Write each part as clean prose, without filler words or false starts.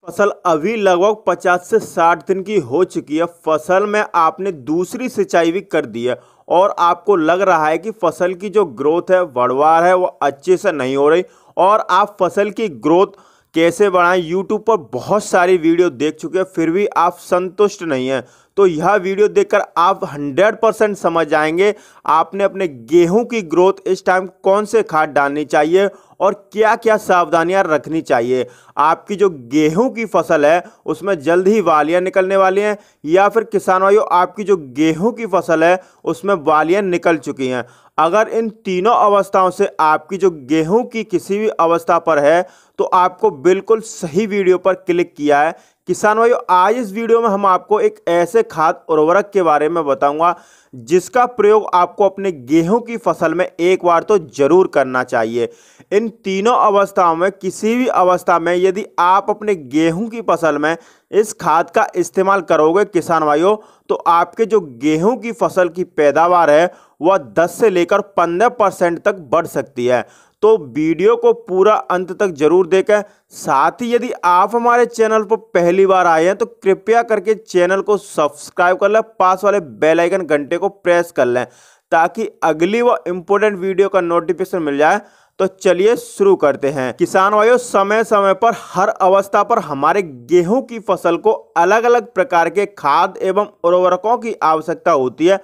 फसल अभी लगभग 50 से 60 दिन की हो चुकी है। फसल में आपने दूसरी सिंचाई भी कर दी है और आपको लग रहा है कि फसल की जो ग्रोथ है, बढ़वार है, वो अच्छे से नहीं हो रही और आप फसल की ग्रोथ कैसे बढ़ाएं यूट्यूब पर बहुत सारी वीडियो देख चुके हैं, फिर भी आप संतुष्ट नहीं हैं। तो यह वीडियो देखकर आप 100% समझ जाएंगे आपने अपने गेहूं की ग्रोथ इस टाइम कौन से खाद डालनी चाहिए और क्या क्या सावधानियां रखनी चाहिए। आपकी जो गेहूं की फसल है उसमें जल्द ही वालियां निकलने वाली हैं या फिर किसान भाइयों आपकी जो गेहूं की फसल है उसमें वालियां निकल चुकी हैं। अगर इन तीनों अवस्थाओं से आपकी जो गेहूं की किसी भी अवस्था पर है तो आपको बिल्कुल सही वीडियो पर क्लिक किया है। किसान भाइयों, आज इस वीडियो में हम आपको एक ऐसे खाद उर्वरक के बारे में बताऊंगा जिसका प्रयोग आपको अपने गेहूं की फसल में एक बार तो जरूर करना चाहिए। इन तीनों अवस्थाओं में किसी भी अवस्था में यदि आप अपने गेहूं की फसल में इस खाद का इस्तेमाल करोगे किसान भाइयों, तो आपके जो गेहूं की फसल की पैदावार है वह 10 से लेकर 15% तक बढ़ सकती है। तो वीडियो को पूरा अंत तक जरूर देखें। साथ ही यदि आप हमारे चैनल पर पहली बार आए हैं तो कृपया करके चैनल को सब्सक्राइब कर लें, पास वाले बेल आइकन घंटे को प्रेस कर लें ताकि अगली व इम्पोर्टेंट वीडियो का नोटिफिकेशन मिल जाए। तो चलिए शुरू करते हैं। किसान भाइयों, समय समय पर हर अवस्था पर हमारे गेहूं की फसल को अलग अलग प्रकार के खाद एवं उर्वरकों की आवश्यकता होती है,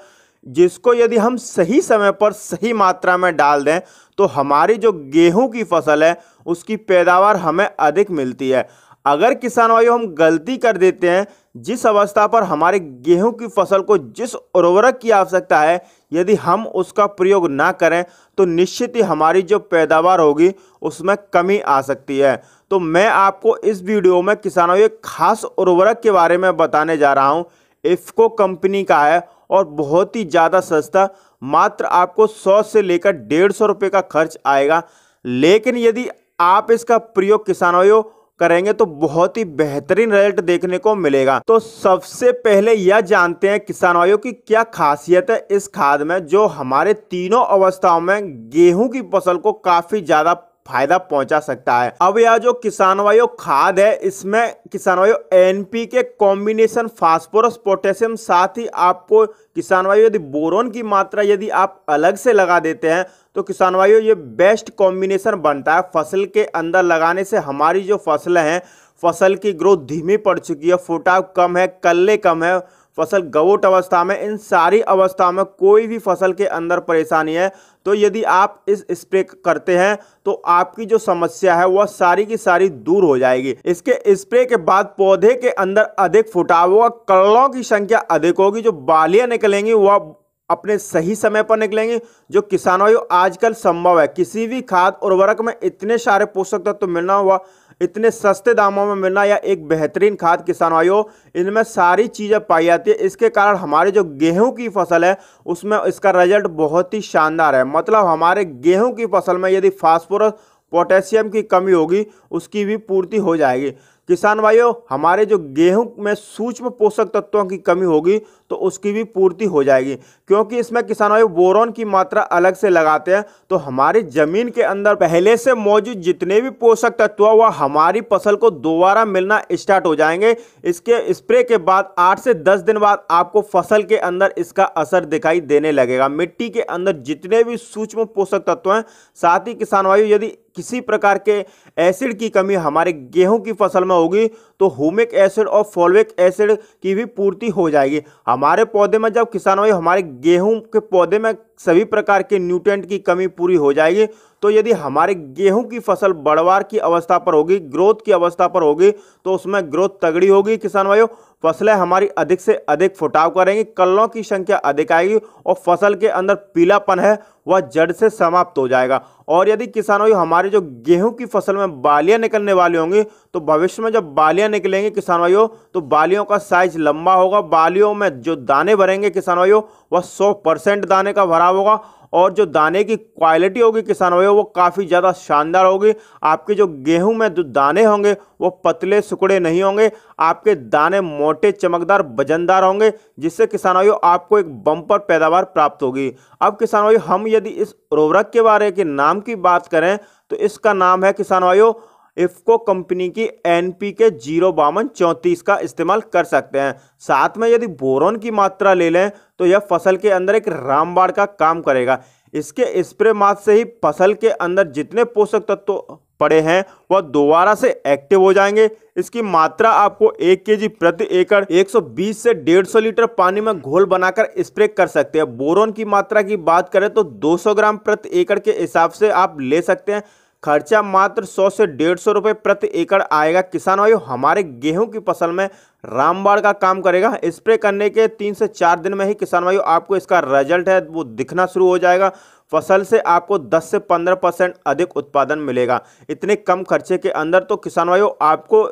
जिसको यदि हम सही समय पर सही मात्रा में डाल दें तो हमारी जो गेहूं की फसल है उसकी पैदावार हमें अधिक मिलती है। अगर किसान भाइयों हम गलती कर देते हैं, जिस अवस्था पर हमारे गेहूं की फसल को जिस उर्वरक की आवश्यकता है यदि हम उसका प्रयोग ना करें तो निश्चित ही हमारी जो पैदावार होगी उसमें कमी आ सकती है। तो मैं आपको इस वीडियो में किसान भाइयों एक खास उर्वरक के बारे में बताने जा रहा हूं। इफ्को कंपनी का है और बहुत ही ज़्यादा सस्ता, मात्र आपको 100 से लेकर 150 रुपये का खर्च आएगा। लेकिन यदि आप इसका प्रयोग किसान भाइयों करेंगे तो बहुत ही बेहतरीन रिजल्ट देखने को मिलेगा। तो सबसे पहले यह जानते हैं किसान भाइयों की क्या खासियत है इस खाद में जो हमारे तीनों अवस्थाओं में गेहूं की फसल को काफी ज्यादा फायदा पहुंचा सकता है। अब यह जो किसान भाइयों खाद है इसमें किसान भाइयों एनपीके कॉम्बिनेशन फास्फोरस पोटेशियम, साथ ही आपको किसान भाइयों यदि बोरोन की मात्रा यदि आप अलग से लगा देते हैं तो किसान भाइयों ये बेस्ट कॉम्बिनेशन बनता है। फसल के अंदर लगाने से हमारी जो फसलें हैं फसल की ग्रोथ धीमी पड़ चुकी है, फुटाव कम है, कल्ले कम है, फसल गवोट अवस्था में, इन सारी अवस्थाओं में कोई भी फसल के अंदर परेशानी है तो यदि आप इस स्प्रे करते हैं तो आपकी जो समस्या है वह सारी की सारी दूर हो जाएगी। इसके स्प्रे के बाद पौधे के अंदर अधिक फुटाव होगा, कललों की संख्या अधिक होगी, जो बालियां निकलेंगी वह अपने सही समय पर निकलेंगे, जो किसान भाइयों आजकल संभव है। किसी भी खाद उर्वरक में इतने सारे पोषक तत्व मिलना हुआ, इतने सस्ते दामों में मिलना या एक बेहतरीन खाद किसान भाइयों, इनमें सारी चीज़ें पाई जाती है। इसके कारण हमारे जो गेहूं की फसल है उसमें इसका रिजल्ट बहुत ही शानदार है। मतलब हमारे गेहूं की फसल में यदि फास्फोरस पोटेशियम की कमी होगी उसकी भी पूर्ति हो जाएगी। किसान भाइयों, हमारे जो गेहूं में सूक्ष्म पोषक तत्वों की कमी होगी तो उसकी भी पूर्ति हो जाएगी, क्योंकि इसमें किसान भाइयों बोरोन की मात्रा अलग से लगाते हैं तो हमारी जमीन के अंदर पहले से मौजूद जितने भी पोषक तत्व वह हमारी फसल को दोबारा मिलना स्टार्ट हो जाएंगे। इसके स्प्रे के बाद 8 से 10 दिन बाद आपको फसल के अंदर इसका असर दिखाई देने लगेगा। मिट्टी के अंदर जितने भी सूक्ष्म पोषक तत्व हैं, साथ ही किसान भाइयों यदि किसी प्रकार के एसिड की कमी हमारे गेहूं की फसल में होगी तो ह्यूमिक एसिड और फॉल्विक एसिड की भी पूर्ति हो जाएगी। हमारे पौधे में जब किसान भाई हमारे गेहूं के पौधे में सभी प्रकार के न्यूट्रिएंट की कमी पूरी हो जाएगी तो यदि हमारे गेहूं की फसल बढ़वार की अवस्था पर होगी, ग्रोथ की अवस्था पर होगी तो उसमें ग्रोथ तगड़ी होगी किसान भाइयों, फसलें हमारी अधिक से अधिक फुटाव करेंगी, कल्लों की संख्या अधिक आएगी और फसल के अंदर पीलापन है वह जड़ से समाप्त हो जाएगा। और यदि किसान भाइयों हमारे जो गेहूं की फसल में बालियां निकलने वाली होंगी तो भविष्य में जब बालियां निकलेंगी किसान भाइयों तो बालियों का साइज लंबा होगा, बालियों में जो दाने भरेंगे किसान भाइयों वह 100% दाने का भराव होगा और जो दाने की क्वालिटी होगी किसान भाइयों वो काफ़ी ज़्यादा शानदार होगी। आपके जो गेहूं में जो दाने होंगे वो पतले सुकड़े नहीं होंगे, आपके दाने मोटे चमकदार वजनदार होंगे, जिससे किसान भाइयों आपको एक बम्पर पैदावार प्राप्त होगी। अब किसान भाइयों हम यदि इस उर्वरक के बारे के नाम की बात करें तो इसका नाम है किसान भाइयों इफ्को कंपनी की NPK 05234 का इस्तेमाल कर सकते हैं। साथ में यदि बोरोन की मात्रा ले लें तो यह फसल के अंदर एक रामबाण का काम करेगा। इसके स्प्रे मात्र से ही फसल के अंदर जितने पोषक तत्व पड़े हैं वह दोबारा से एक्टिव हो जाएंगे। इसकी मात्रा आपको 1 kg प्रति एकड़ 120 से 150 लीटर पानी में घोल बनाकर स्प्रे कर सकते हैं। बोरोन की मात्रा की बात करें तो 200 ग्राम प्रति एकड़ के हिसाब से आप ले सकते हैं। खर्चा मात्र 100 से 150 रुपये प्रति एकड़ आएगा। किसान भाइयों, हमारे गेहूं की फसल में रामबाण का काम करेगा। स्प्रे करने के 3 से 4 दिन में ही किसान भाइयों आपको इसका रिजल्ट है वो दिखना शुरू हो जाएगा। फसल से आपको 10 से 15% अधिक उत्पादन मिलेगा इतने कम खर्चे के अंदर। तो किसान भाइयों, आपको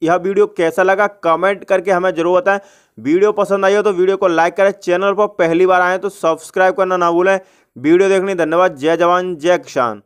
यह वीडियो कैसा लगा कमेंट करके हमें जरूर बताएं। वीडियो पसंद आई हो तो वीडियो को लाइक करें। चैनल पर पहली बार आए तो सब्सक्राइब करना ना भूलें। वीडियो देखने धन्यवाद। जय जवान जय किसान।